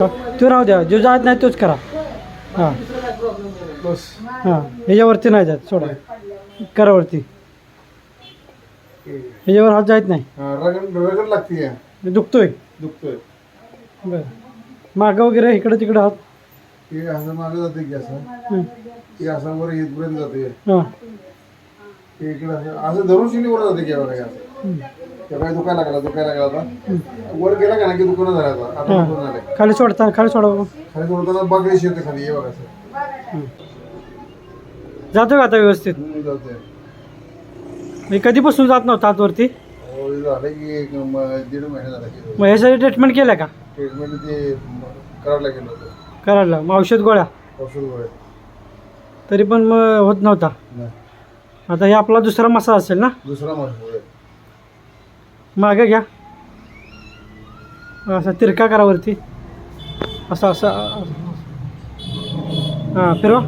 तो राहू द्या, जो जात नाही तोच करा. हां बस हां, ह्याच्यावरती नाही जात, सोडा करावरती. ह्याच्यावर हात जात नाही, रगड लागते, दुखतोय. दुखतोय. बरं, मागं वगैरे इकडं तिकडं हात. हे असं मागे जाते की असं, हं. हे असं वर इथपर्यंत जाते. हां हे इकडे असं धरून शिनी वर जाते की बघा असं. काय दुखायला लागला आता. वर गेला का ना की दुखणं झालं आता दुखून झालंय. खाली सोडता, खाली सोडा बघू. खाली सोडताना बघायची येते खाली, हे बघा असं. जातो का आता व्यवस्थित? जाते. मी कधीपासून जात नव्हता आतवरती. झालं की 1.5 महिने झाला की. मग ह्यासाठी ट्रीटमेंट केलं का? ट्रीटमेंट ते करायला गेलो होतो. करायला मग औषध गोळ्या, औषध गोळ्या तरी पण मग होत नव्हता. नाही. आता हे आपला दुसरा मसाज असेल ना? दुसरा महिना मागे घ्या, असा तिरका करावरती, असा असा. हां फिरवा.